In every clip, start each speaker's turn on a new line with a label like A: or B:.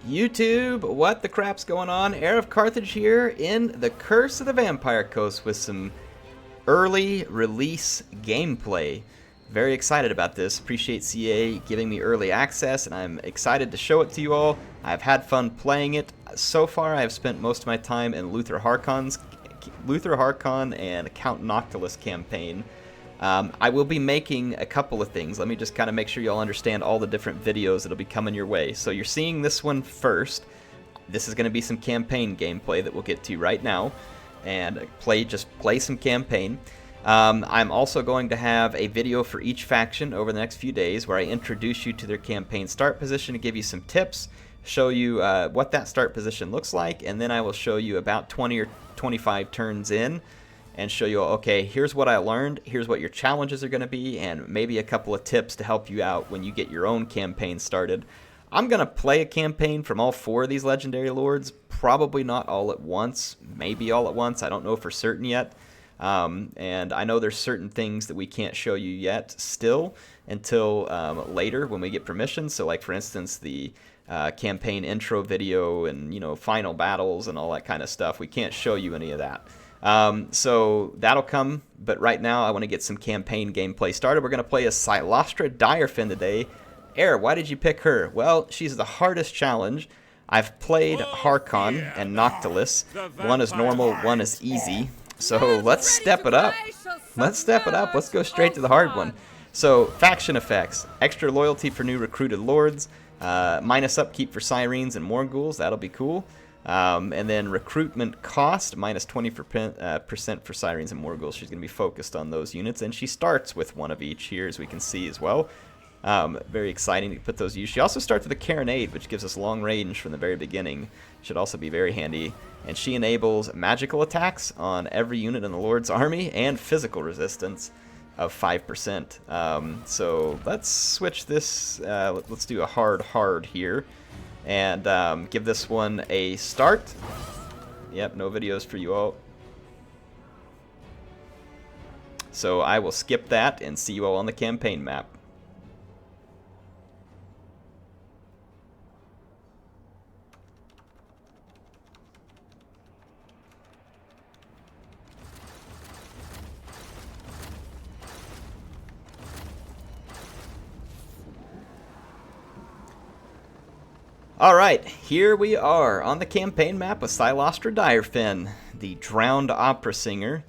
A: YouTube, what the crap's going on? HeirofCarthage here in the Curse of the Vampire Coast with some early release gameplay. Very excited about this. Appreciate CA giving me early access, and I'm excited to show it to you all. I've had fun playing it. So far, I've spent most of my time in Luther Harkon and Count Noctilus campaign. I will be making a couple of things. Let me just kind of make sure you all understand all the different videos that'll be coming your way. So you're seeing this one first. This is going to be some campaign gameplay that we'll get to right now, and just play some campaign. I'm also going to have a video for each faction over the next few days where I introduce you to their campaign start position and give you some tips, show you what that start position looks like, and then I will show you about 20 or 25 turns in and show you, okay, here's what I learned, here's what your challenges are going to be, and maybe a couple of tips to help you out when you get your own campaign started. I'm going to play a campaign from all four of these legendary lords, probably not all at once, maybe all at once, I don't know for certain yet. And I know there's certain things that we can't show you yet still until later when we get permission. So like for instance the campaign intro video and final battles and all that kind of stuff, we can't show you any of that. So that'll come, but right now I want to get some campaign gameplay started. We're going to play a Cylostra Direfin today. Air, why did you pick her? Well, she's the hardest challenge. I've played Harkon and Noctilus. One is normal, one is easy. So let's step it up. Let's go straight to the hard one. So faction effects, extra loyalty for new recruited lords, minus upkeep for sirens and morghuls, that'll be cool. And then recruitment cost, minus 20% for sirens and morghuls. She's going to be focused on those units, and she starts with one of each here, as we can see as well. Very exciting to put those use. She also starts with a Carronade, which gives us long range from the very beginning. Should also be very handy. And she enables magical attacks on every unit in the Lord's army and physical resistance of 5%. So let's switch this. Let's do a hard here. And give this one a start. Yep, no videos for you all. So I will skip that and see you all on the campaign map. Alright, here we are on the campaign map with Cylostra Direfin, the drowned opera singer,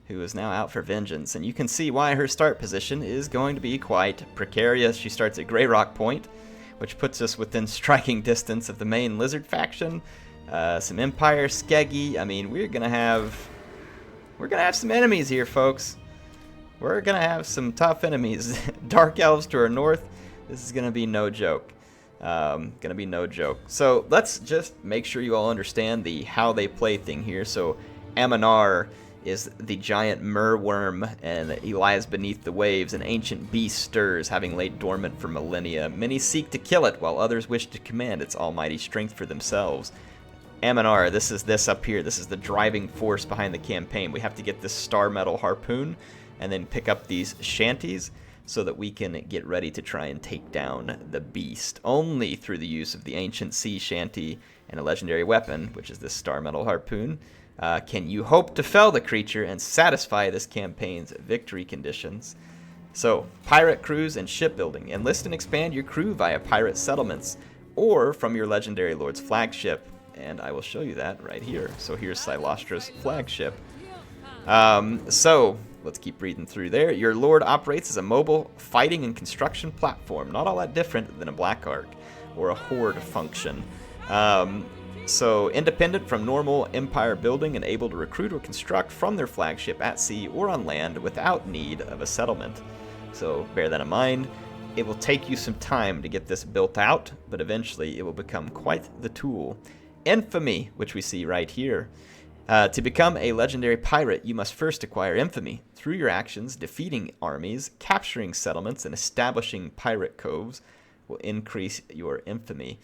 A: who is now out for vengeance. And you can see why her start position is going to be quite precarious. She starts at Grey Rock Point, which puts us within striking distance of the main lizard faction. Some Empire, Skeggi. I mean, we're gonna have some enemies here, folks. We're gonna have some tough enemies. Dark Elves to our north. This is gonna be no joke. Gonna be no joke. So let's just make sure you all understand the how they play thing here. So Aminar is the giant merworm, and he lies beneath the waves. An ancient beast stirs, having laid dormant for millennia. Many seek to kill it, while others wish to command its almighty strength for themselves. Aminar, this is this up here. This is the driving force behind the campaign. We have to get this star metal harpoon and then pick up these shanties so that we can get ready to try and take down the beast. Only through the use of the ancient sea shanty and a legendary weapon, which is this star metal harpoon, can you hope to fell the creature and satisfy this campaign's victory conditions. So, pirate crews and shipbuilding. Enlist and expand your crew via pirate settlements or from your legendary lord's flagship. And I will show you that right here. So here's Cylostra's flagship. So let's keep reading through there. Your lord operates as a mobile fighting and construction platform, not all that different than a Black Ark or a horde function. So independent from normal empire building and able to recruit or construct from their flagship at sea or on land without need of a settlement. So bear that in mind. It will take you some time to get this built out, but eventually it will become quite the tool. Infamy, which we see right here. To become a legendary pirate, you must first acquire infamy. Through your actions, defeating armies, capturing settlements, and establishing pirate coves will increase your infamy.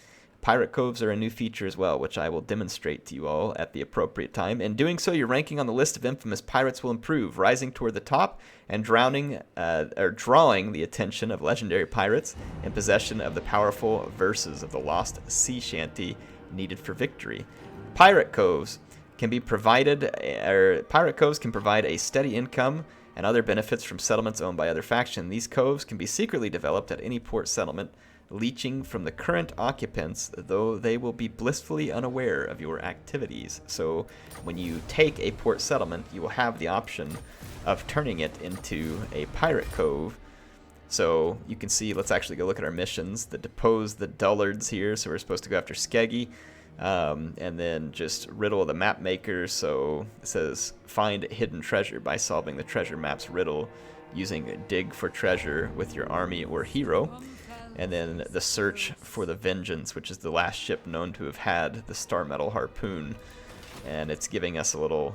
A: Pirate Coves are a new feature as well, which I will demonstrate to you all at the appropriate time. In doing so, your ranking on the list of infamous pirates will improve, rising toward the top and drawing the attention of legendary pirates in possession of the powerful verses of the lost sea shanty needed for victory. Pirate Coves can provide a steady income and other benefits from settlements owned by other factions. These coves can be secretly developed at any port settlement, leeching from the current occupants, though they will be blissfully unaware of your activities. So when you take a port settlement, you will have the option of turning it into a pirate cove. So you can see, let's actually go look at our missions. The depose the dullards here, so we're supposed to go after Skeggi. And then just riddle the map maker. So it says find hidden treasure by solving the treasure map's riddle using dig for treasure with your army or hero. And then the search for the vengeance, which is the last ship known to have had the star metal harpoon. And it's giving us a little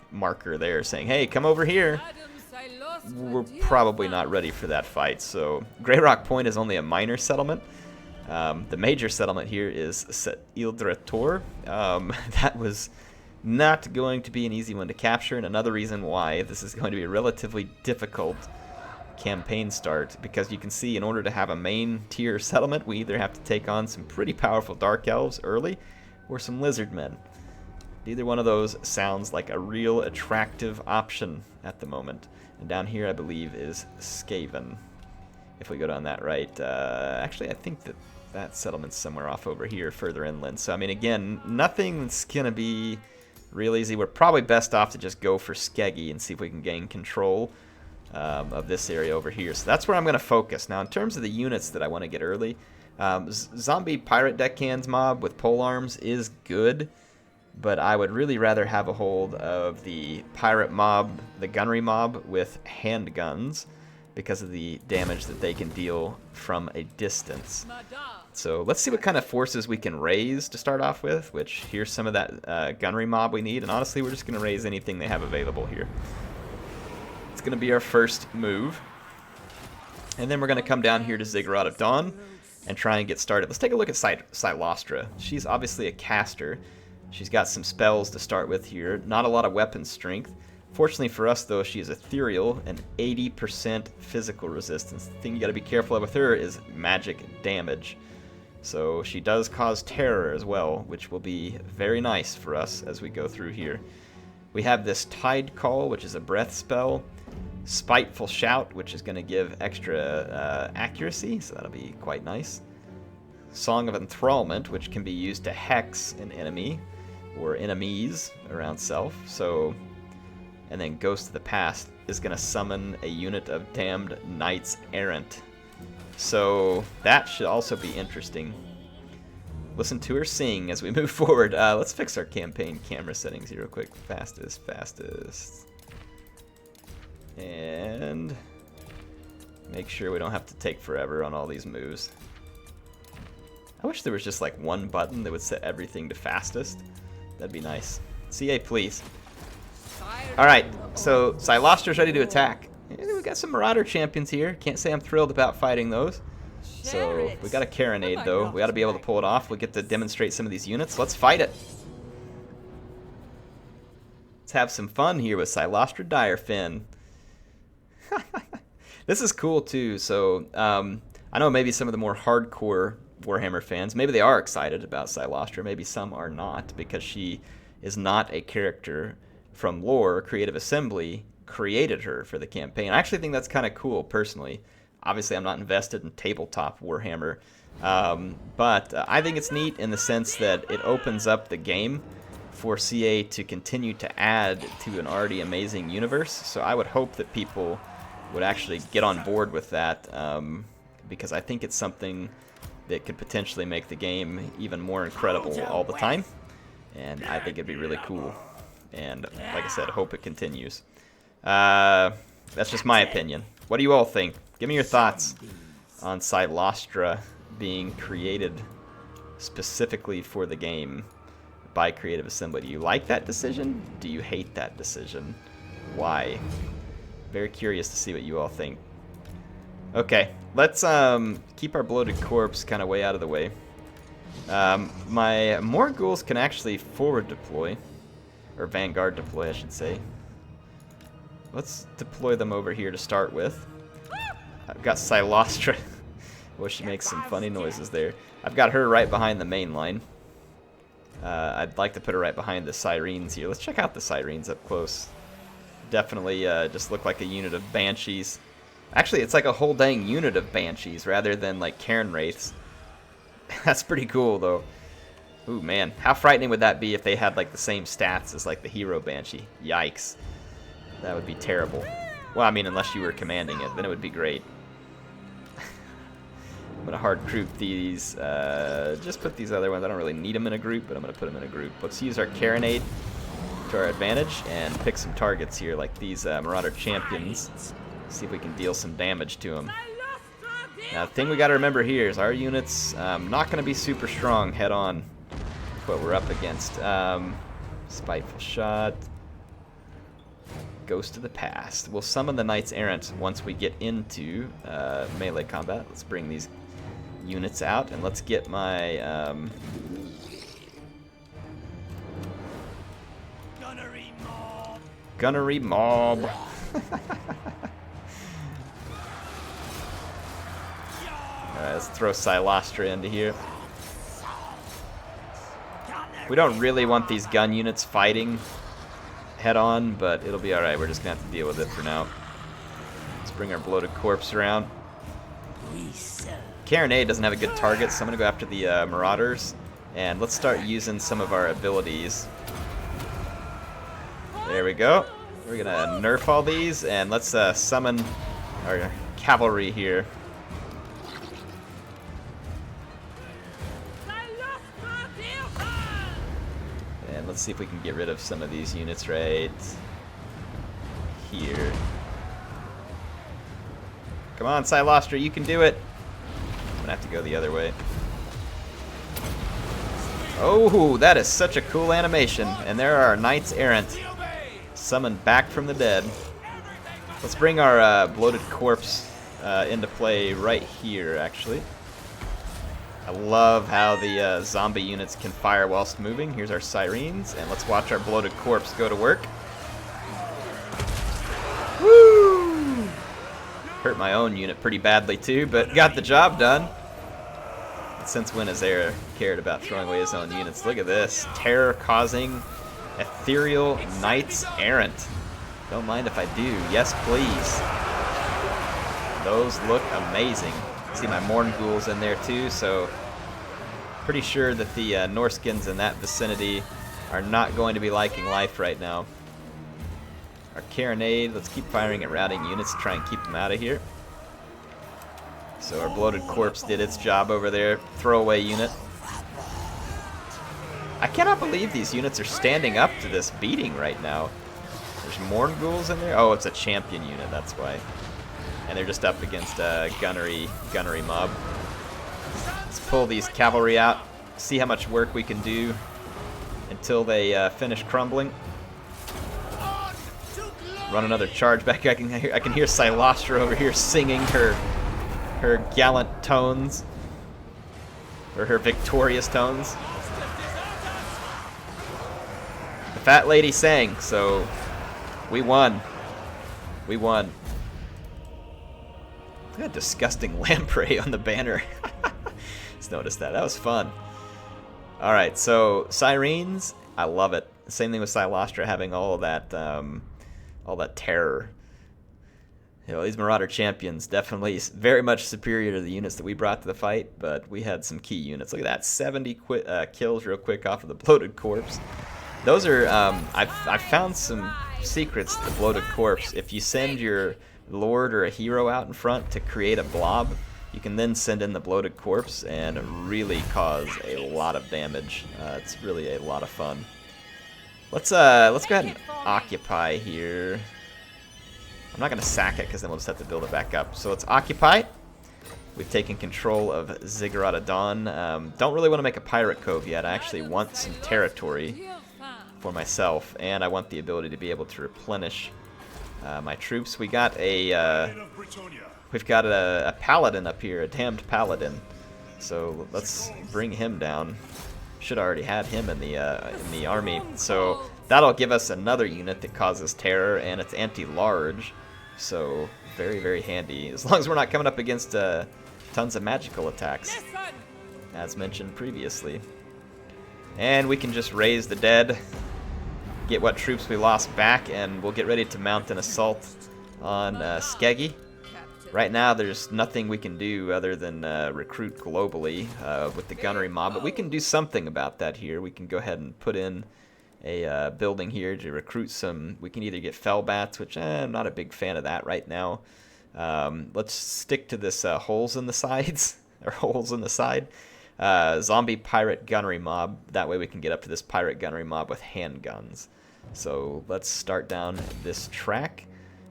A: marker there saying, hey, come over here. We're probably not ready for that fight. So Grey Rock Point is only a minor settlement. The major settlement here is Cylostra. That was not going to be an easy one to capture, and another reason why this is going to be a relatively difficult campaign start, because you can see in order to have a main tier settlement, we either have to take on some pretty powerful Dark Elves early or some Lizard Men. Neither one of those sounds like a real attractive option at the moment. And down here, I believe, is Skaven. If we go down that right, actually, I think that settlement's somewhere off over here, further inland. So, I mean, again, nothing's going to be real easy. We're probably best off to just go for Skeggi and see if we can gain control of this area over here. So that's where I'm going to focus. Now, in terms of the units that I want to get early, Zombie Pirate Deckhands mob with polearms is good, but I would really rather have a hold of the pirate mob, the gunnery mob with handguns, because of the damage that they can deal from a distance. So let's see what kind of forces we can raise to start off with, which here's some of that gunnery mob we need, and honestly we're just going to raise anything they have available here. It's going to be our first move, and then we're going to come down here to Ziggurat of Dawn and try and get started. Let's take a look at Cylostra. She's obviously a caster. She's got some spells to start with here, not a lot of weapon strength. Fortunately for us, though, she is ethereal and 80% physical resistance. The thing you got to be careful of with her is magic damage. So she does cause terror as well, which will be very nice for us as we go through here. We have this Tide Call, which is a breath spell. Spiteful Shout, which is going to give extra accuracy, so that'll be quite nice. Song of Enthrallment, which can be used to hex an enemy or enemies around self. So... And then Ghost of the Past is going to summon a unit of damned knights errant. So that should also be interesting. Listen to her sing as we move forward. Let's fix our campaign camera settings here real quick. Fastest. And make sure we don't have to take forever on all these moves. I wish there was just like one button that would set everything to fastest. That'd be nice. CA, please. Alright, so Cylostra's ready to attack. We got some Marauder champions here. Can't say I'm thrilled about fighting those. So we got a Carronade though. We got to be able to pull it off. We'll get to demonstrate some of these units. Let's fight it. Let's have some fun here with Cylostra Direfin. This is cool too. So I know maybe some of the more hardcore Warhammer fans, maybe they are excited about Cylostra. Maybe some are not, because she is not a character from lore. Creative Assembly created her for the campaign. I actually think that's kind of cool, personally. Obviously, I'm not invested in tabletop Warhammer, but I think it's neat in the sense that it opens up the game for CA to continue to add to an already amazing universe. So I would hope that people would actually get on board with that, because I think it's something that could potentially make the game even more incredible all the time, and I think it'd be really cool. And like I said, hope it continues. That's just my opinion. What do you all think? Give me your thoughts on Cylostra being created specifically for the game by Creative Assembly. Do you like that decision? Do you hate that decision? Why? Very curious to see what you all think. Okay, let's keep our bloated corpse kind of way out of the way. My Morghouls can actually forward deploy. Or vanguard deploy, I should say. Let's deploy them over here to start with. I've got Cylostra. Well, she makes some funny noises there. I've got her right behind the main line. I'd like to put her right behind the Sirens here. Let's check out the Sirens up close. Definitely just look like a unit of Banshees. Actually, it's like a whole dang unit of Banshees rather than like Cairn Wraiths. That's pretty cool, though. Ooh, man. How frightening would that be if they had like the same stats as like the Hero Banshee? Yikes. That would be terrible. Well, I mean, unless you were commanding it, then it would be great. I'm going to hard group these. Just put these other ones. I don't really need them in a group, but I'm going to put them in a group. Let's use our Carronade to our advantage and pick some targets here, like these Marauder Champions. See if we can deal some damage to them. Now, the thing we got to remember here is our units not going to be super strong head-on. What we're up against. Spiteful Shot. Ghost of the Past. We'll summon the Knights Errant once we get into melee combat. Let's bring these units out, and let's get my Gunnery Mob. Alright, let's throw Cylostra into here. We don't really want these gun units fighting head-on, but it'll be alright. We're just going to have to deal with it for now. Let's bring our Bloated Corpse around. Carronade doesn't have a good target, so I'm going to go after the Marauders. And let's start using some of our abilities. There we go. We're going to nerf all these, and let's summon our cavalry here. And let's see if we can get rid of some of these units right here. Come on, Cylostra, you can do it. I'm gonna have to go the other way. Oh, that is such a cool animation. And there are our Knights Errant summoned back from the dead. Let's bring our Bloated Corpse into play right here, actually. I love how the zombie units can fire whilst moving. Here's our Sirens, and let's watch our Bloated Corpse go to work. Woo! Hurt my own unit pretty badly too, but got the job done. Since when has Air cared about throwing away his own units? Look at this. Terror-causing ethereal Knights Errant. Don't mind if I do. Yes, please. Those look amazing. See my Morghouls in there too, so pretty sure that the Norscans in that vicinity are not going to be liking life right now. Our Carronade, let's keep firing at routing units to try and keep them out of here. So our Bloated Corpse did its job over there. Throwaway unit. I cannot believe these units are standing up to this beating right now. There's Morghouls in there. Oh, it's a champion unit, that's why. And they're just up against a gunnery mob. Let's pull these cavalry out, see how much work we can do until they finish crumbling. Run another charge back. I can hear Cylostra over here singing her gallant tones, or her victorious tones. The fat lady sang, so we won. We won. Look at that disgusting lamprey on the banner. Just noticed that. That was fun. Alright, so Sirens, I love it. Same thing with Cylostra having all that terror. You know, these Marauder Champions definitely very much superior to the units that we brought to the fight, but we had some key units. Look at that, 70 kills real quick off of the Bloated Corpse. Those are, I've found some secrets to the Bloated Corpse. If you send your Lord or a hero out in front to create a blob, you can then send in the Bloated Corpse and really cause a lot of damage. It's really a lot of fun. Let's go ahead and occupy here. I'm not going to sack it because then we'll just have to build it back up. So let's occupy. We've taken control of Ziggurat of Dawn. Don't really want to make a pirate cove yet. I actually want some territory for myself, and I want the ability to be able to replenish my troops. We've got a paladin up here, a damned paladin. So let's bring him down. Should already had him in the army. So that'll give us another unit that causes terror, and it's anti-large. So very, very handy. As long as we're not coming up against tons of magical attacks, as mentioned previously. And we can just raise the dead, get what troops we lost back, and we'll get ready to mount an assault on Skeggi. Right now, there's nothing we can do other than recruit globally with the gunnery mob, but we can do something about that here. We can go ahead and put in a building here to recruit some. We can either get fellbats, which I'm not a big fan of that right now. Let's stick to this holes in the sides, or holes in the side. Zombie pirate gunnery mob. That way we can get up to this pirate gunnery mob with handguns. So let's start down this track.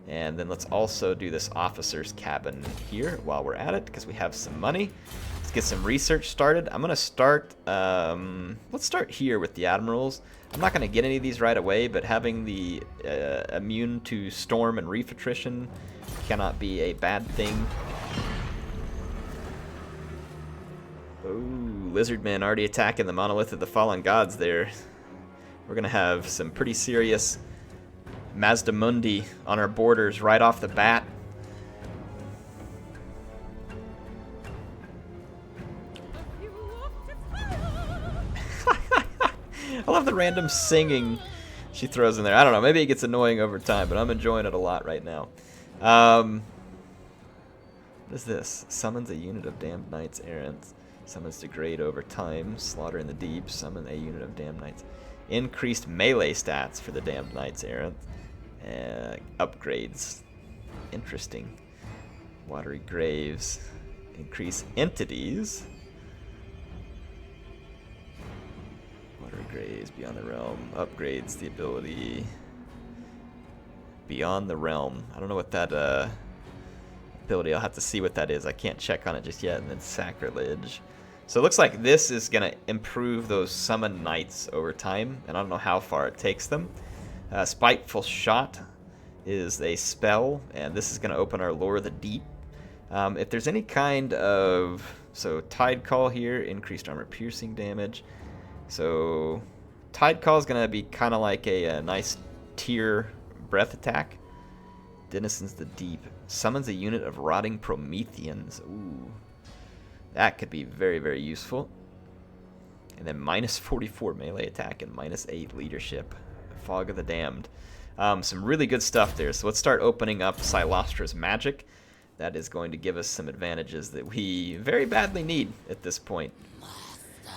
A: And then let's also do this officer's cabin here while we're at it, because we have some money. Let's get some research started. I'm going to start, let's start here with the admirals. I'm not going to get any of these right away, but having the immune to storm and reef attrition cannot be a bad thing. Oh, lizardmen already attacking the monolith of the fallen gods there. We're going to have some pretty serious Mazdamundi on our borders right off the bat. I love the random singing she throws in there. I don't know, maybe it gets annoying over time, but I'm enjoying it a lot right now. What is this? Summons a unit of damned knights errant. Summons degrade over time. Slaughter in the deep. Summon a unit of damned knights. Increased melee stats for the damned knights errant. Upgrades. Interesting. Watery graves. Increase entities. Watery graves. Beyond the realm. Upgrades the ability. Beyond the realm. I don't know what that ability. I'll have to see what that is. I can't check on it just yet. And then sacrilege. So it looks like this is going to improve those summoned knights over time. And I don't know how far it takes them. Spiteful Shot is a spell, and this is going to open our Lure of the Deep. If there's any kind of... So, Tide Call here, increased armor piercing damage. So, Tide Call is going to be kind of like a nice tier breath attack. Denizens the Deep. Summons a unit of Rotting Prometheans. Ooh. That could be very, very useful. And then minus 44 melee attack and minus 8 leadership. Fog of the Damned. Some really good stuff there. So let's start opening up Cylostra's magic. That is going to give us some advantages that we very badly need at this point.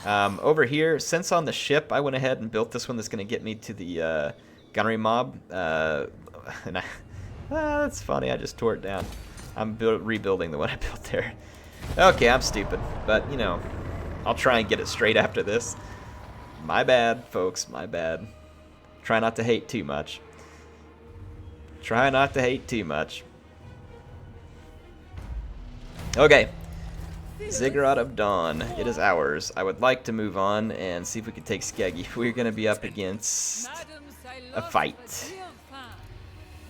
A: Over here, since on the ship, I went ahead and built this one that's going to get me to the gunnery mob. That's funny, I just tore it down. I'm rebuilding the one I built there. Okay, I'm stupid, but you know, I'll try and get it straight after this. My bad, folks, my bad. Try not to hate too much. Try not to hate too much. Okay. Ziggurat of Dawn. It is ours. I would like to move on and see if we can take Skeggi. We're going to be up against a fight.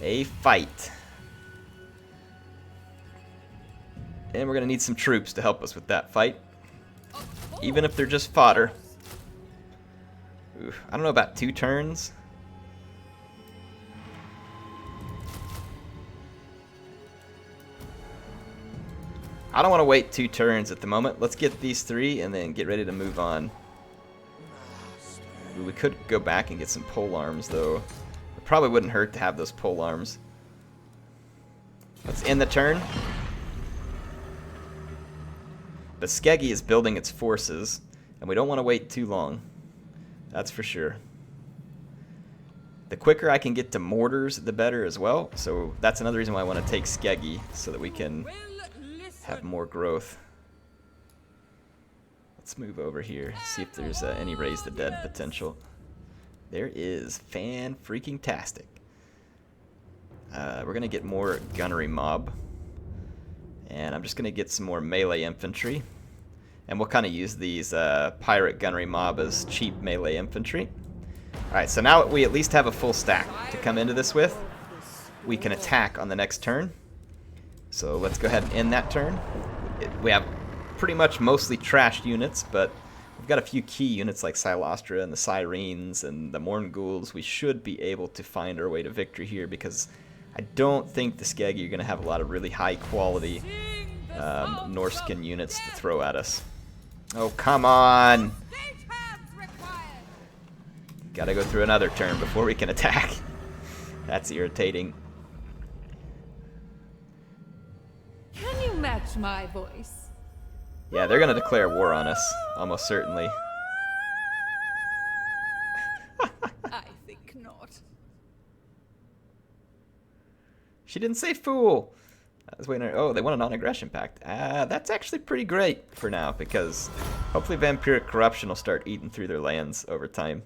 A: A fight. And we're going to need some troops to help us with that fight. Even if they're just fodder. Oof, I don't know about 2 turns. I don't want to wait 2 turns at the moment. Let's get these 3 and then get ready to move on. Ooh, we could go back and get some pole arms, though. It probably wouldn't hurt to have those pole arms. Let's end the turn. But Skeggi is building its forces, and we don't want to wait too long. That's for sure. The quicker I can get to mortars, the better as well. So that's another reason why I want to take Skeggi, so that we can have more growth. Let's move over here, see if there's any Raise the Dead potential. There is. Fan-freaking-tastic. We're going to get more gunnery mob. And I'm just going to get some more melee infantry. And we'll kind of use these pirate gunnery mob as cheap melee infantry. Alright, so now we at least have a full stack to come into this with. We can attack on the next turn. So let's go ahead and end that turn. We have pretty much mostly trashed units, but we've got a few key units like Cylostra and the Sirens and the Mornghouls. We should be able to find our way to victory here because I don't think the Skeggi are going to have a lot of really high quality Norscan units to throw at us. Oh, come on! Gotta go through another turn before we can attack. That's irritating.
B: Can you match my voice?
A: Yeah, they're gonna declare war on us, almost certainly.
B: I think not.
A: She didn't say fool! I was waiting. Oh, they want a non-aggression pact. That's actually pretty great for now, because hopefully Vampiric Corruption will start eating through their lands over time.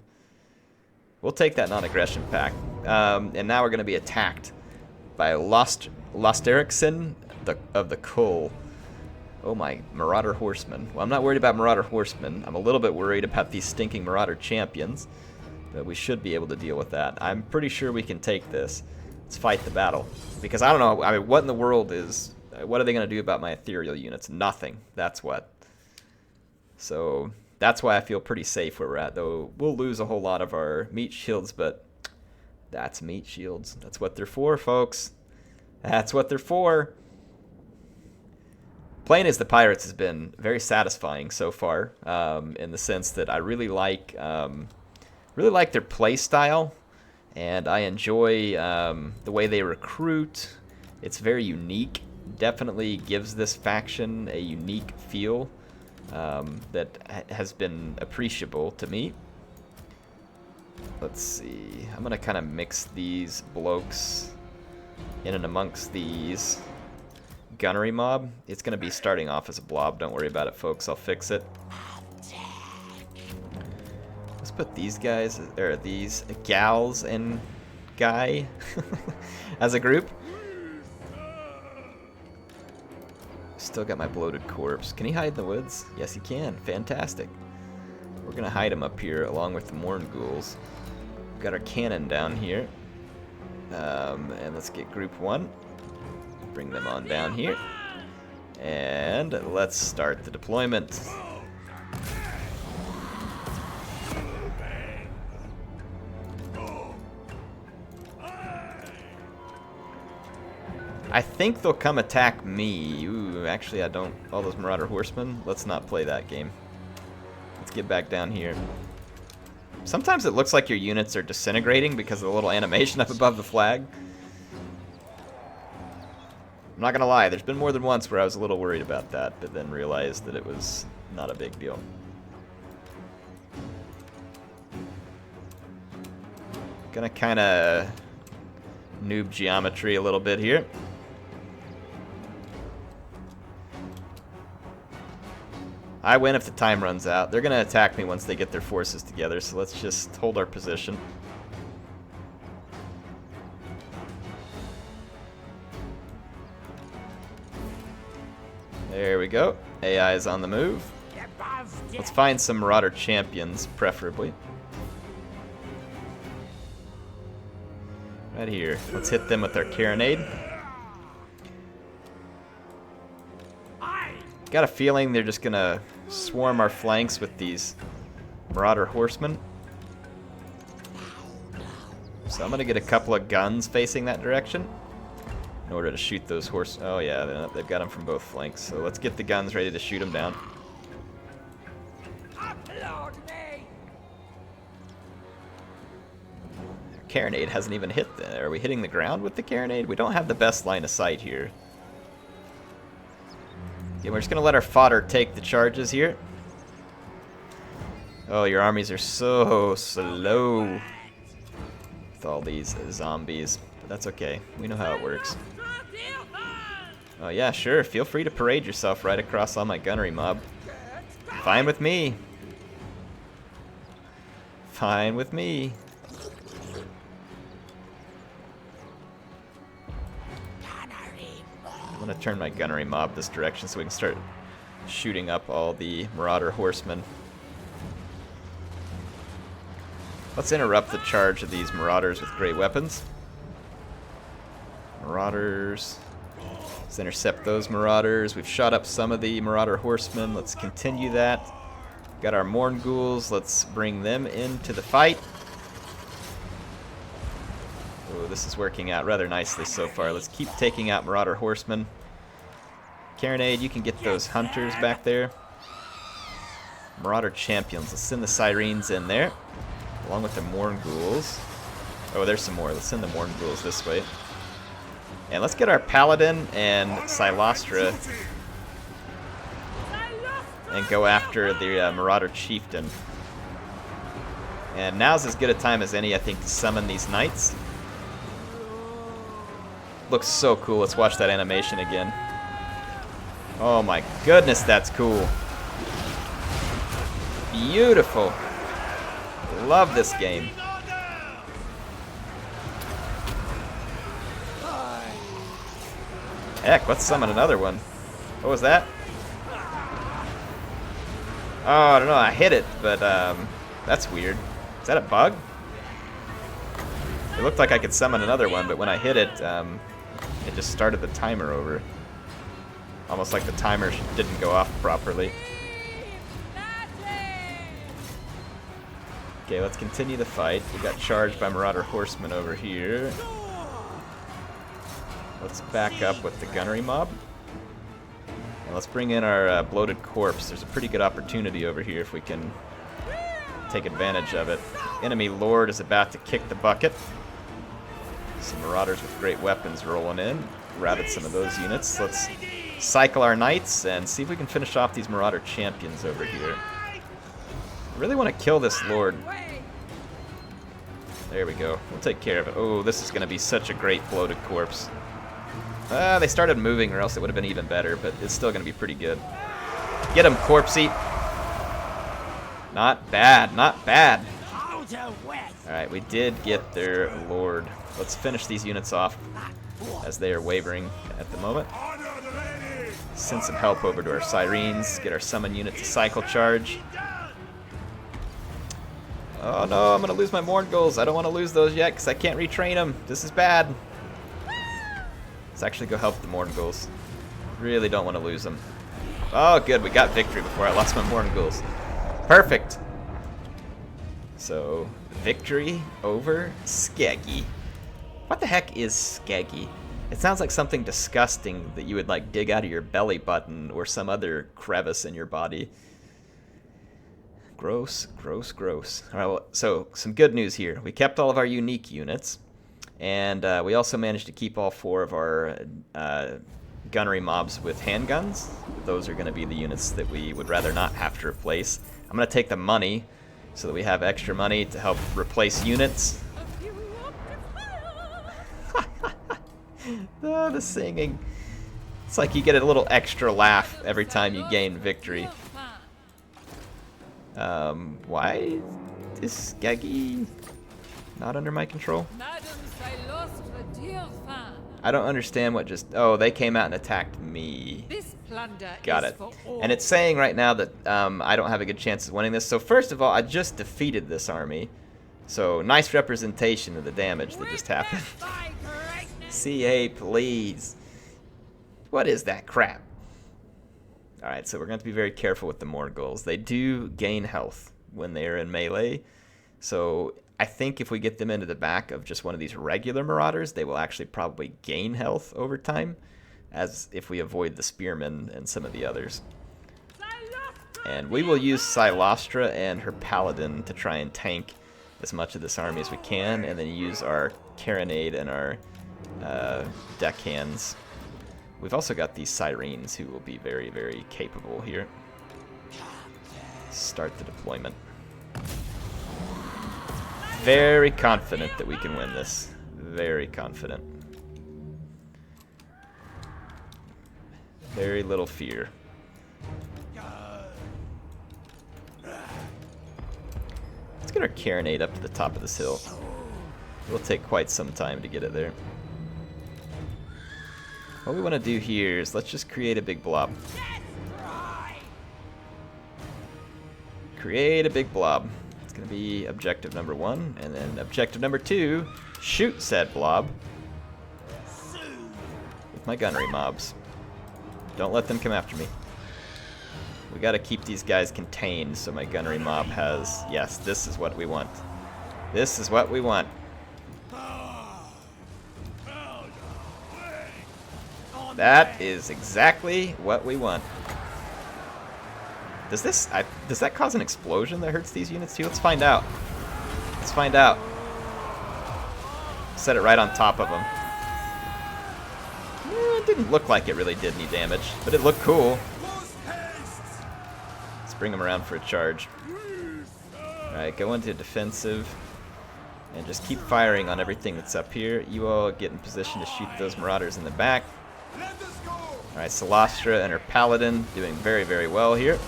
A: We'll take that non-aggression pact. And now we're going to be attacked by Losterixen of the Cull. Oh my, Marauder Horsemen. Well, I'm not worried about Marauder Horsemen. I'm a little bit worried about these stinking Marauder Champions. But we should be able to deal with that. I'm pretty sure we can take this. Let's fight the battle. Because I don't know, I mean, what in the world is... What are they going to do about my ethereal units? Nothing. That's what. So... That's why I feel pretty safe where we're at, though we'll lose a whole lot of our meat shields, but that's meat shields. That's what they're for, folks. That's what they're for. Playing as the Pirates has been very satisfying so far, in the sense that I really like their play style, and I enjoy the way they recruit. It's very unique. Definitely gives this faction a unique feel. That has been appreciable to me. Let's see. I'm going to kind of mix these blokes in and amongst these gunnery mob. It's going to be starting off as a blob. Don't worry about it, folks. I'll fix it. Let's put these guys, or these gals and guy as a group. Still got my bloated corpse. Can he hide in the woods? Yes, he can. Fantastic. We're going to hide him up here along with the Mornghouls. We've got our cannon down here. And let's get group 1. Bring them on down here. And let's start the deployment. I think they'll come attack me. Ooh, actually I don't. All those Marauder Horsemen. Let's not play that game. Let's get back down here. Sometimes it looks like your units are disintegrating because of the little animation up above the flag. I'm not gonna lie, there's been more than once where I was a little worried about that, but then realized that it was not a big deal. Gonna kinda noob geometry a little bit here. I win if the time runs out. They're going to attack me once they get their forces together, so let's just hold our position. There we go. AI is on the move. Let's find some Marauder Champions, preferably. Right here. Let's hit them with our Carronade. Got a feeling they're just gonna swarm our flanks with these Marauder Horsemen. So I'm gonna get a couple of guns facing that direction in order to shoot those horse. Oh yeah, they've got them from both flanks. So let's get the guns ready to shoot them down. Carronade hasn't even hit there. Are we hitting the ground with the Carronade? We don't have the best line of sight here. Okay, we're just going to let our fodder take the charges here. Oh, your armies are so slow with all these zombies. But that's okay. We know how it works. Oh yeah, sure. Feel free to parade yourself right across all my gunnery mob. Fine with me. Fine with me. I'm going to turn my gunnery mob this direction so we can start shooting up all the Marauder Horsemen. Let's interrupt the charge of these Marauders with great weapons. Marauders. Let's intercept those marauders. We've shot up some of the marauder horsemen. Let's continue that. Got our Morn Ghouls. Let's bring them into the fight. Oh, this is working out rather nicely so far. Let's keep taking out marauder horsemen. Carronade, you can get those hunters back there. Marauder champions. Let's send the Sirens in there, along with the Morn Ghouls. Oh, there's some more. Let's send the Morn Ghouls this way. And let's get our Paladin and Cylostra and go after the Marauder Chieftain. And now's as good a time as any, I think, to summon these Knights. Looks so cool. Let's watch that animation again. Oh my goodness, that's cool. Beautiful. Love this game. Heck, let's summon another one. What was that? Oh, I don't know. I hit it, but that's weird. Is that a bug? It looked like I could summon another one, but when I hit it, it just started the timer over. Almost like the timer didn't go off properly. Okay, let's continue the fight. We got charged by Marauder Horsemen over here. Let's back up with the gunnery mob. And let's bring in our bloated corpse. There's a pretty good opportunity over here if we can take advantage of it. Enemy Lord is about to kick the bucket. Some Marauders with great weapons rolling in. Routed some of those units. Let's cycle our Knights and see if we can finish off these Marauder champions over here. I really want to kill this Lord. There we go. We'll take care of it. Oh, this is going to be such a great bloated corpse. They started moving or else it would have been even better, but it's still going to be pretty good. Get him, Corpsey. Not bad, not bad. Alright, we did get their Lord. Let's finish these units off as they are wavering at the moment. Send some help over to our Sirens. Get our summon unit to cycle charge. Oh no, I'm going to lose my Morn Ghouls. I don't want to lose those yet because I can't retrain them. This is bad. Let's actually go help the Morn Ghouls. Really don't want to lose them. Oh, good. We got victory before I lost my Morn Ghouls. Perfect. So, victory over Skeggi. What the heck is Skeggi? It sounds like something disgusting that you would like dig out of your belly button or some other crevice in your body. Gross, gross, gross. All right, well, so some good news here. We kept all of our unique units. And we also managed to keep all 4 of our gunnery mobs with handguns. Those are going to be the units that we would rather not have to replace. I'm going to take the money so that we have extra money to help replace units. Oh, the singing. It's like you get a little extra laugh every time you gain victory. Why is Skeggi not under my control? I don't understand what just... Oh, they came out and attacked me.
B: This plunder
A: Got
B: is
A: it.
B: for all.
A: And it's saying right now that I don't have a good chance of winning this. So first of all, I just defeated this army. So nice representation of the damage that just happened. CA, please. What is that crap? Alright, so we're going to be very careful with the Morn Ghouls. They do gain health when they are in melee. So I think if we get them into the back of just one of these regular Marauders, they will actually probably gain health over time, as if we avoid the Spearmen and some of the others. And we will use Cylostra and her Paladin to try and tank as much of this army as we can, and then use our Carronade and our deckhands. We've also got these Sirens who will be very, very capable here. Start the deployment. Very confident that we can win this. Very confident. Very little fear. Let's get our Carronade up to the top of this hill. It'll take quite some time to get it there. What we want to do here is let's just create a big blob. Create a big blob. It's going to be objective number 1, and then objective number 2, shoot said blob with my gunnery mobs. Don't let them come after me. We gotta keep these guys contained so my gunnery mob has... Yes, this is what we want. This is what we want. That is exactly what we want. Does this... does that cause an explosion that hurts these units too? Let's find out. Let's find out. Set it right on top of them. It didn't look like it really did any damage, but it looked cool. Let's bring them around for a charge. Alright, go into defensive. And just keep firing on everything that's up here. You all get in position to shoot those marauders in the back. Alright, Cylostra and her paladin doing very, very well here.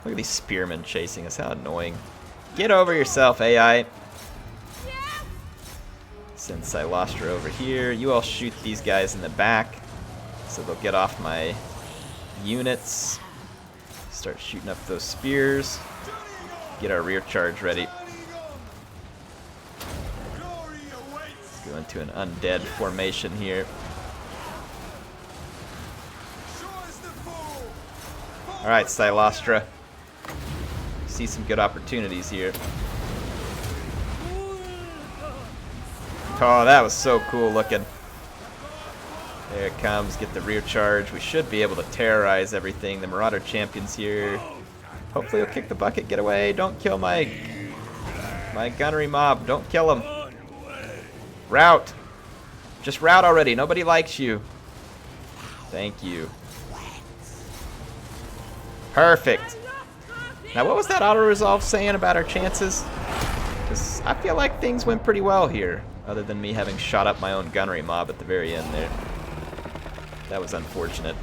A: Look at these spearmen chasing us. How annoying. Get over yourself, AI. Send Cylostra over here. You all shoot these guys in the back so they'll get off my units. Start shooting up those spears. Get our rear charge ready. Let's go into an undead formation here. Alright, Cylostra. See some good opportunities here. Oh, that was so cool looking. There it comes. Get the rear charge. We should be able to terrorize everything. The Marauder Champion's here. Hopefully he'll kick the bucket. Get away. Don't kill my gunnery mob. Don't kill him. Rout. Just rout already. Nobody likes you. Thank you. Perfect. Now, what was that auto-resolve saying about our chances? Because I feel like things went pretty well here, other than me having shot up my own gunnery mob at the very end there. That was unfortunate.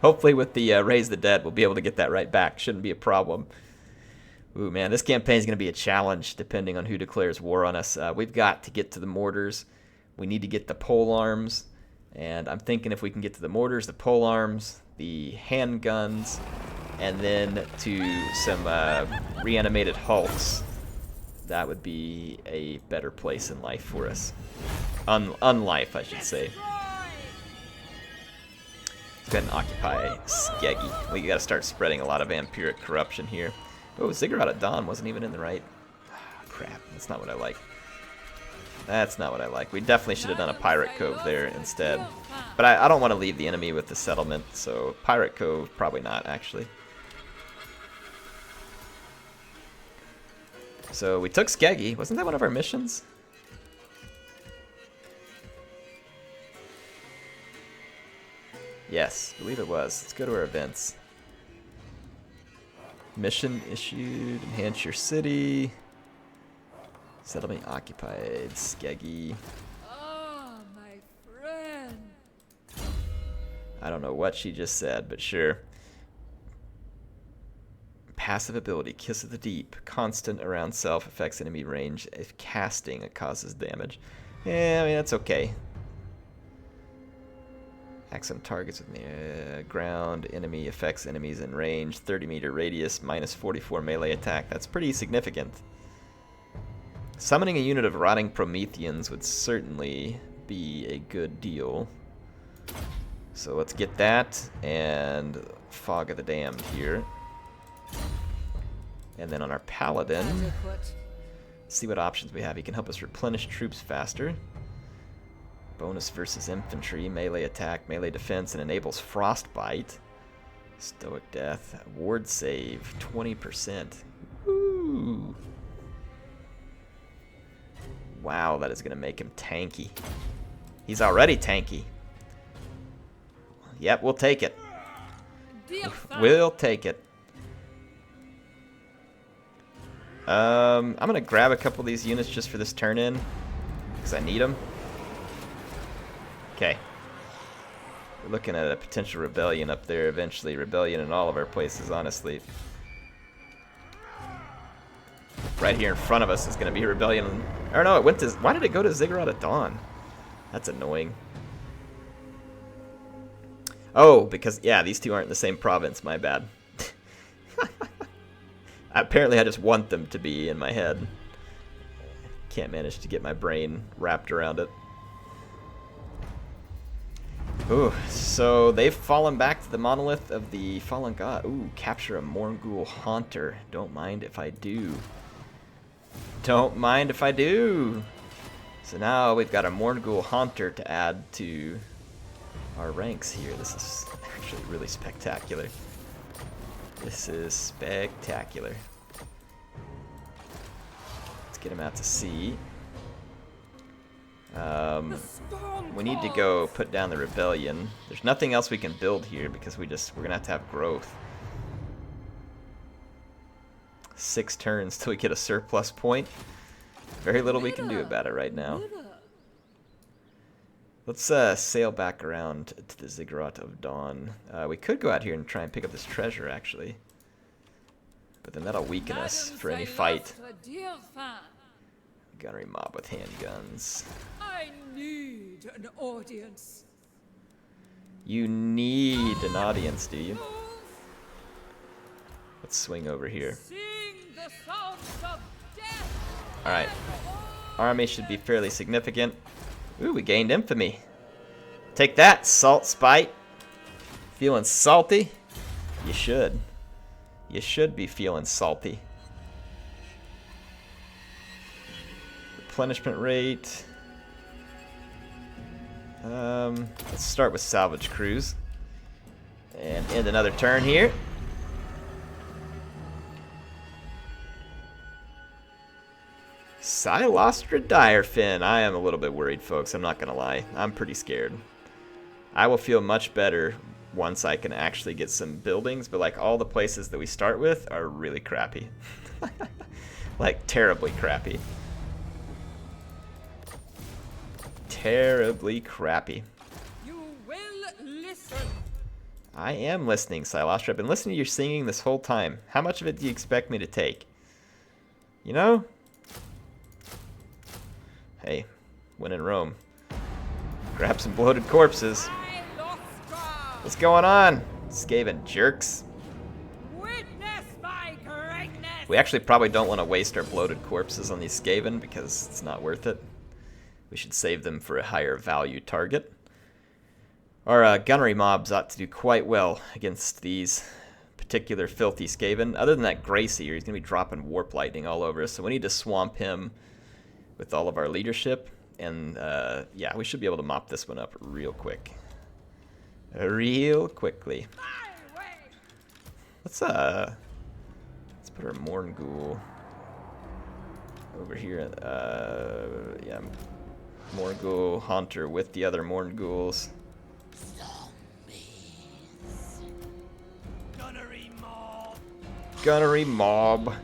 A: Hopefully with the Raise the Dead, we'll be able to get that right back. Shouldn't be a problem. Ooh, man, this campaign is going to be a challenge depending on who declares war on us. We've got to get to the mortars. We need to get the pole arms. And I'm thinking if we can get to the mortars, the pole arms, the handguns, and then to some reanimated hulks, that would be a better place in life for us. Unlife, I should say. Let's go ahead and occupy Skeggi. We gotta start spreading a lot of vampiric corruption here. Oh, Ziggurat at Dawn wasn't even in the right. Crap, that's not what I like. That's not what I like. We definitely should have done a Pirate Cove there instead. But I don't want to leave the enemy with the settlement, so Pirate Cove, probably not, actually. So we took Skeggi. Wasn't that one of our missions? Yes, I believe it was. Let's go to our events. Mission issued. Enhance your city. Settlement occupied. Skeggi.
B: Ah, my friend.
A: I don't know what she just said, but sure. Passive ability, Kiss of the Deep. Constant around self, affects enemy range. If casting, it causes damage. Yeah, I mean, that's okay. Axe on targets with me. Ground, enemy, affects enemies in range. 30-meter radius, minus 44 melee attack. That's pretty significant. Summoning a unit of Rotting Prometheans would certainly be a good deal. So let's get that, and Fog of the Damned here. And then on our Paladin, see what options we have. He can help us replenish troops faster. Bonus versus infantry, melee attack, melee defense, and enables frostbite. Stoic death, ward save, 20%. Woo! Wow, that is going to make him tanky. He's already tanky. Yep, we'll take it. We'll take it. I'm going to grab a couple of these units just for this turn-in, because I need them. Okay. We're looking at a potential rebellion up there eventually. Rebellion in all of our places, honestly. Right here in front of us is going to be a rebellion. Or no, it went to... Why did it go to Ziggurat at Dawn? That's annoying. Oh, because... Yeah, these two aren't in the same province. My bad. Apparently I just want them to be in my head. Can't manage to get my brain wrapped around it. Ooh, so they've fallen back to the monolith of the fallen god. Ooh, capture a Morgul Haunter. Don't mind if I do. Don't mind if I do. So now we've got a Morgul Haunter to add to our ranks here. This is actually really spectacular. This is spectacular. Let's get him out to sea. We need to go put down the rebellion. There's nothing else we can build here because we're gonna have to have growth. 6 turns till we get a surplus point. Very little we can do about it right now. Let's sail back around to the Ziggurat of Dawn. We could go out here and try and pick up this treasure, actually. But then that'll weaken us for any fight. Gunnery mob with handguns.
B: I need an audience.
A: You need an audience, do you? Let's swing over here. Alright. Army should be fairly significant. Ooh, we gained infamy. Take that, Salt Spite. Feeling salty? You should. You should be feeling salty. Replenishment rate. Let's start with salvage crews. And end another turn here. Cylostra Direfin. I am a little bit worried, folks. I'm not going to lie. I'm pretty scared. I will feel much better once I can actually get some buildings, but like all the places that we start with are really crappy. Like terribly crappy. Terribly crappy.
B: You will listen.
A: I am listening, Cylostra. I've been listening to your singing this whole time. How much of it do you expect me to take? You know? Hey, when in Rome, grab some bloated corpses. What's going on, Skaven jerks?
B: Witness my greatness.
A: We actually probably don't want to waste our bloated corpses on these Skaven because it's not worth it. We should save them for a higher value target. Our gunnery mobs ought to do quite well against these particular filthy Skaven. Other than that Grayseer, he's going to be dropping warp lightning all over us, so we need to swamp him with all of our leadership. And yeah, we should be able to mop this one up real quick. Real quickly. Let's put our Morgul over here. Yeah, Morgul Haunter with the other Morguls.
B: Gunnery mob.
A: Gunnery mob.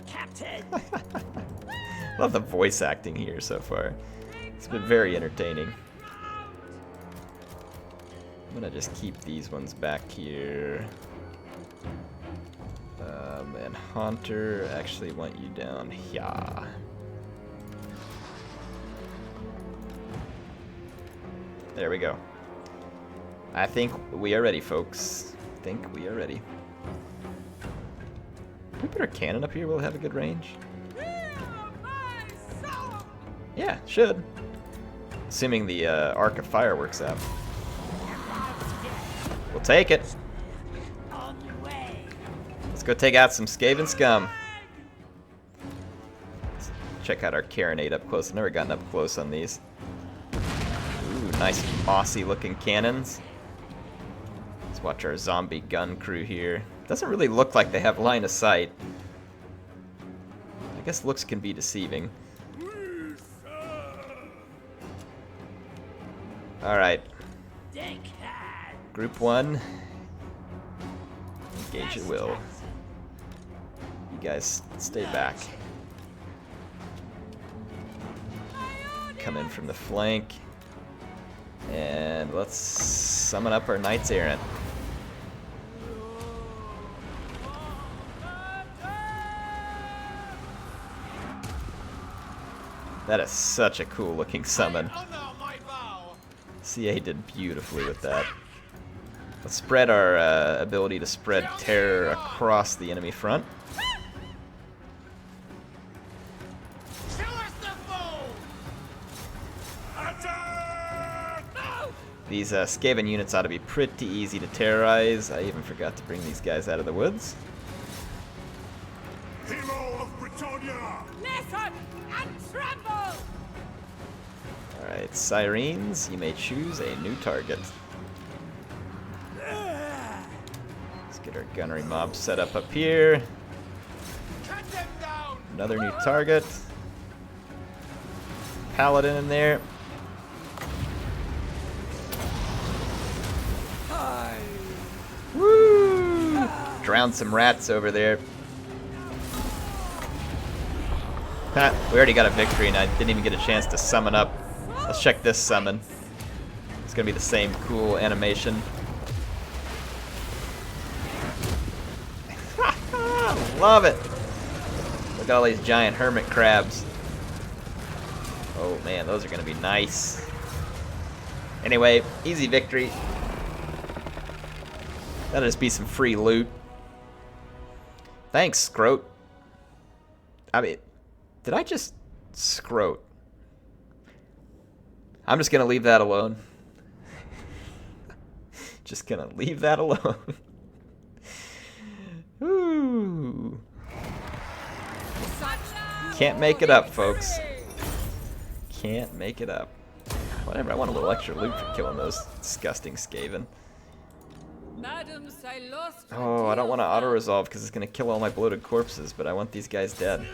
B: Captain.
A: Love the voice acting here so far. It's been very entertaining. I'm gonna just keep these ones back here. And Haunter, actually want you down here. There we go. I think we are ready, folks. I think we are ready. Can we put our cannon up here? Will it have a good range? Yeah, should. Assuming the arc of fire works out. We'll take it. Let's go take out some Skaven scum. Let's check out our Carronade up close. I've never gotten up close on these. Ooh, nice mossy looking cannons. Let's watch our zombie gun crew here. Doesn't really look like they have line of sight. I guess looks can be deceiving. Alright. Group 1. Engage at will. You guys stay back. Come in from the flank. And let's summon up our Knights Errant. That is such a cool looking summon. CA did beautifully with that. Let's spread our ability to spread terror across the enemy front. These Skaven units ought to be pretty easy to terrorize. I even forgot to bring these guys out of the woods.
C: Hero of Britannia!
B: Listen and tremble!
A: Alright, Sirens, you may choose a new target. Let's get our gunnery mob set up here.
C: Cut them down!
A: Another new target. Paladin in there. Woo! Drowned some rats over there. Ha, we already got a victory and I didn't even get a chance to summon up. Let's check this summon. It's gonna be the same cool animation. Love it! Look at all these giant hermit crabs. Oh man, those are gonna be nice. Anyway, easy victory. That'll just be some free loot. Thanks, Scroat. I mean, did I just Scroat? I'm just gonna leave that alone. Just gonna leave that alone. Ooh. Can't make it up, folks. Can't make it up. Whatever, I want a little extra loot for killing those disgusting Skaven.
B: Madam Cylostra
A: Oh, I don't want to
B: Direfin.
A: auto-resolve because it's going to kill all my bloated corpses, but I want these guys dead.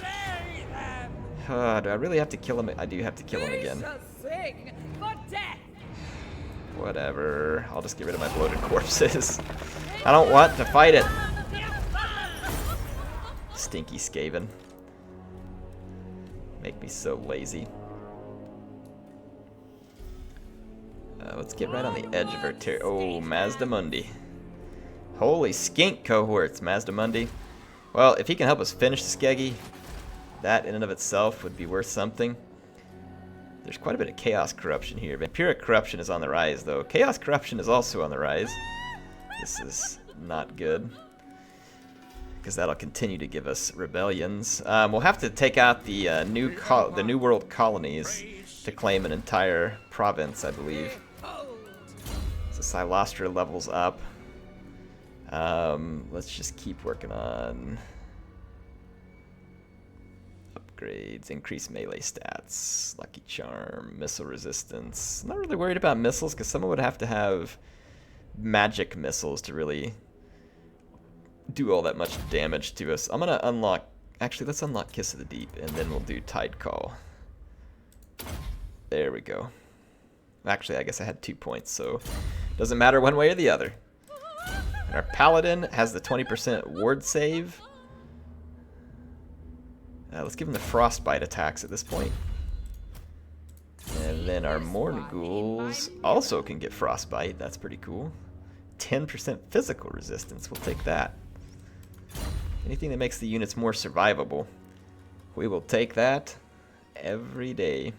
A: Do I really have to kill them? I do have to kill them
B: We
A: again.
B: shall sing for death.
A: Whatever. I'll just get rid of my bloated corpses. I don't want to fight it. Stinky Skaven. Make me so lazy. Let's get right on the edge of our territory. Oh, Mazdamundi. Holy skink cohorts, Mazdamundi. Well, if he can help us finish Skeggi, that in and of itself would be worth something. There's quite a bit of chaos corruption here. Vampiric corruption is on the rise, though. Chaos corruption is also on the rise. This is not good, because that'll continue to give us rebellions. We'll have to take out the New World colonies to claim an entire province, I believe. So Cylostra levels up. Let's just keep working on upgrades, increase melee stats, lucky charm, missile resistance. I'm not really worried about missiles because someone would have to have magic missiles to really do all that much damage to us. I'm gonna unlock, actually let's unlock Kiss of the Deep and then we'll do Tide Call. There we go. Actually, I guess I had 2 points, so doesn't matter one way or the other. And our Paladin has the 20% ward save. Let's give him the Frostbite attacks at this point. And then our Mornghouls also can get Frostbite. That's pretty cool. 10% physical resistance. We'll take that. Anything that makes the units more survivable. We will take that every day.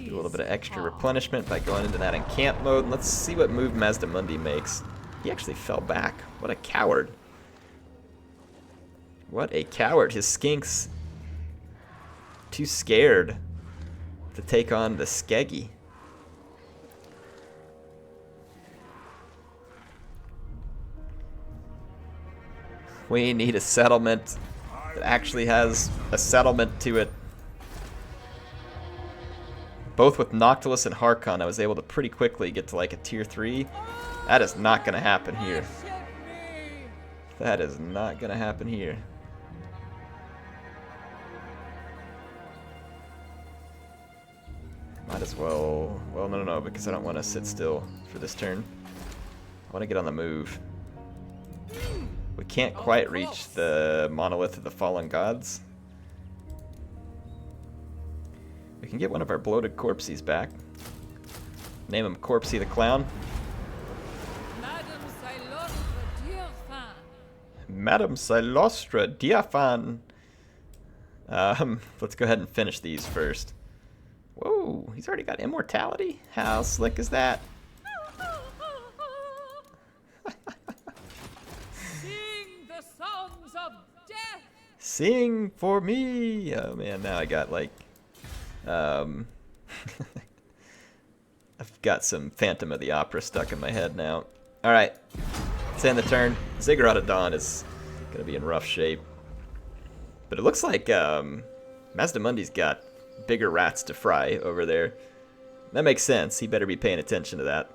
A: Do a little bit of extra replenishment by going into that encamp mode. And let's see what move Mazdamundi makes. He actually fell back. What a coward. What a coward. His skinks too scared to take on the Skeggi. We need a settlement that actually has a settlement to it. Both with Noctilus and Harkon, I was able to pretty quickly get to like a tier 3. That is not going to happen here. That is not going to happen here. Might as well... Well, no, because I don't want to sit still for this turn. I want to get on the move. We can't quite reach the Monolith of the Fallen Gods. We can get one of our bloated corpses back. Name him Corpsey the Clown.
B: Madam Cylostra Direfin.
A: Madam Cylostra Direfin. Let's go ahead and finish these first. Whoa, he's already got immortality? How slick is that?
B: Sing the songs of death.
A: Sing for me! Oh man, now I got like... I've got some Phantom of the Opera stuck in my head now. Alright, let's end the turn. Ziggurat of Dawn is going to be in rough shape. But it looks like Mazdamundi's got bigger rats to fry over there. That makes sense. He better be paying attention to that.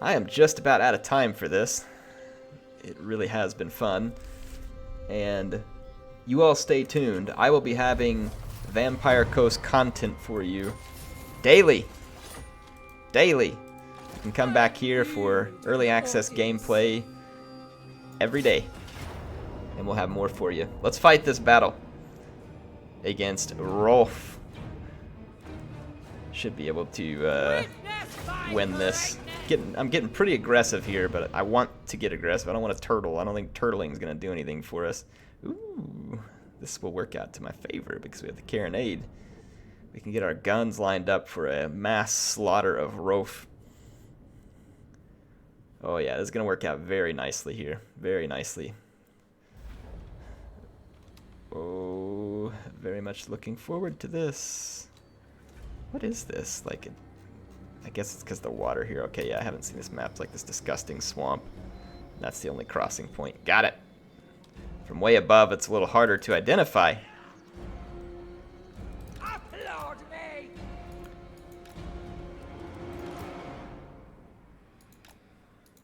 A: I am just about out of time for this. It really has been fun. And you all stay tuned. I will be having Vampire Coast content for you daily. Daily. You can come back here for early access gameplay every day. And we'll have more for you. Let's fight this battle against Rolf. Should be able to win this. I'm getting pretty aggressive here, but I want to get aggressive. I don't want to turtle. I don't think turtling is going to do anything for us. Ooh, this will work out to my favor because we have the Carronade. We can get our guns lined up for a mass slaughter of Rolf. Oh yeah, this is going to work out very nicely here. Very nicely. Oh, very much looking forward to this. What is this? Like, I guess it's because the water here. Okay, yeah, I haven't seen this map. It's like this disgusting swamp. That's the only crossing point. Got it. From way above, it's a little harder to identify.
C: Applaud me!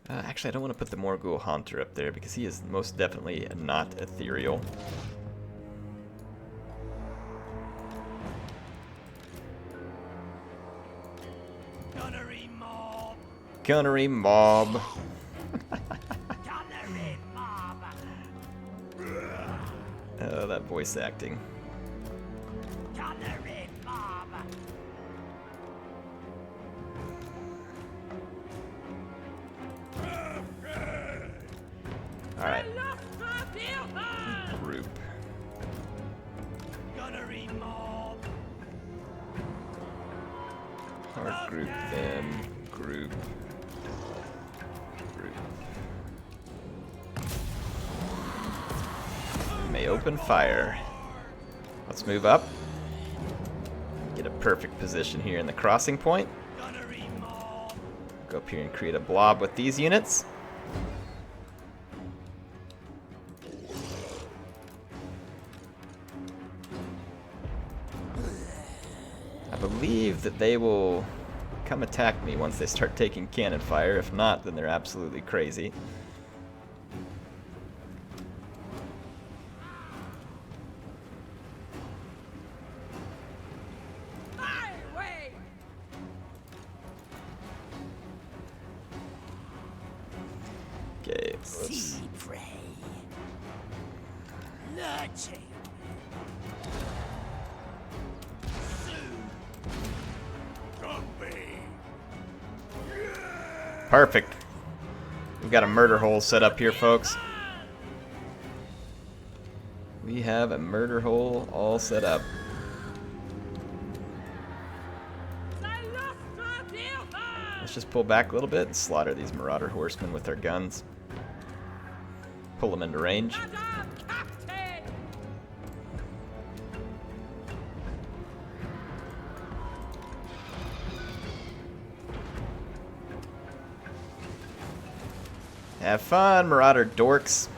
A: Actually, I don't want to put the Morgul Haunter up there because he is most definitely not ethereal. Gunnery mob. Oh, that voice acting. Alright. Group. Hard group then. Group. May open fire. Let's move up. Get a perfect position here in the crossing point. Go up here and create a blob with these units. I believe that they will come attack me once they start taking cannon fire. If not, then they're absolutely crazy. Okay, let's... Perfect. We've got a murder hole set up here, folks. We have a murder hole all set up. Let's just pull back a little bit and slaughter these Marauder Horsemen with our guns. Pull them into range. Have fun, Marauder dorks.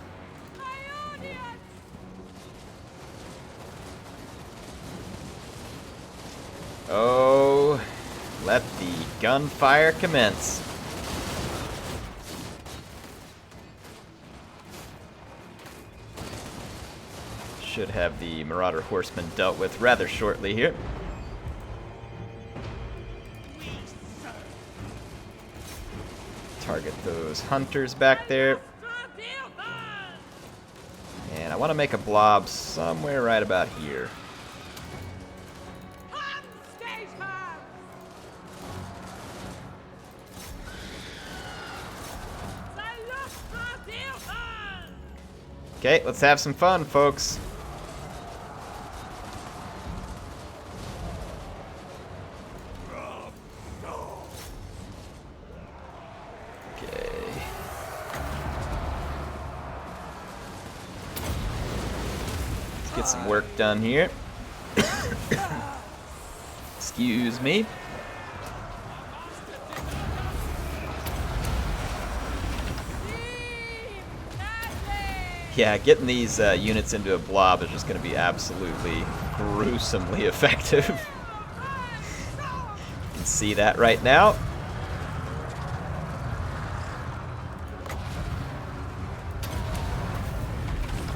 A: Oh, let the gunfire commence. Should have the Marauder Horsemen dealt with rather shortly here. Target those hunters back there. And I want to make a blob somewhere right about here. Okay, let's have some fun, folks. Get some work done here. Excuse me. Yeah, getting these units into a blob is just going to be absolutely gruesomely effective. You can see that right now.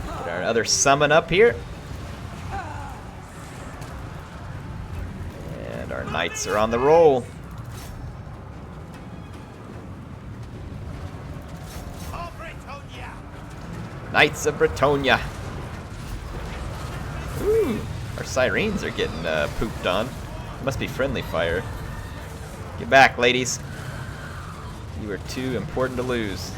A: Get our other summon up here. And our knights are on the roll. Knights of Bretonia. Ooh, our sirens are getting pooped on. Must be friendly fire. Get back, ladies. You are too important to lose.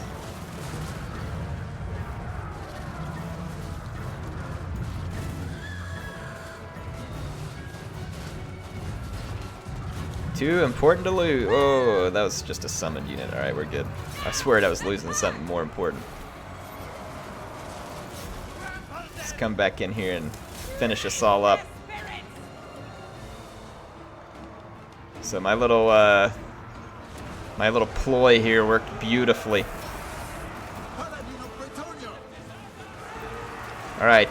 A: Too important to lose. Oh, that was just a summoned unit. Alright, we're good. I swear I was losing something more important. Let's come back in here and finish us all up. So my little ploy here worked beautifully. All right.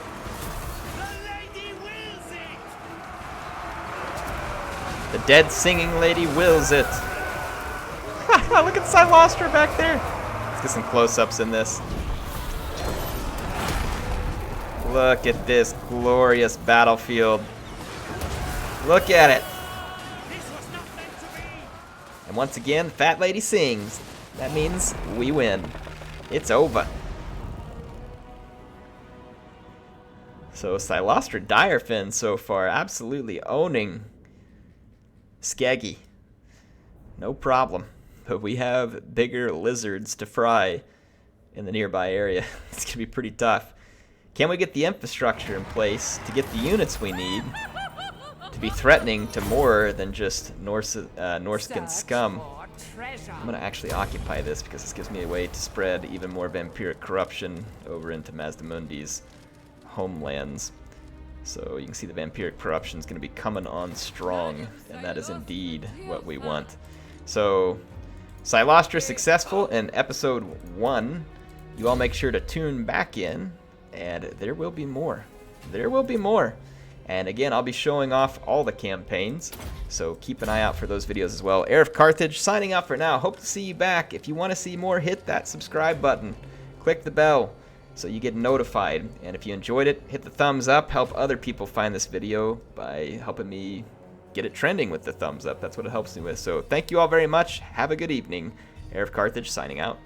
A: The dead singing lady wills it. Look at Cylostra back there. Let's get some close-ups in this. Look at this glorious battlefield. Look at it. And once again, the fat lady sings. That means we win. It's over. So Cylostra Direfin so far absolutely owning Skeggi. No problem. But we have bigger lizards to fry in the nearby area. It's going to be pretty tough. Can we get the infrastructure in place to get the units we need to be threatening to more than just Norscan scum? I'm going to actually occupy this because this gives me a way to spread even more vampiric corruption over into Mazdamundi's homelands. So you can see the vampiric corruption is going to be coming on strong, and that is indeed what we want. So Cylostra successful in episode 1. You all make sure to tune back in, and there will be more. There will be more. And again, I'll be showing off all the campaigns, so keep an eye out for those videos as well. HeirofCarthage signing out for now. Hope to see you back. If you want to see more, hit that subscribe button. Click the bell so you get notified. And if you enjoyed it, hit the thumbs up. Help other people find this video by helping me get it trending with the thumbs up. That's what it helps me with. So thank you all very much. Have a good evening. HeirofCarthage signing out.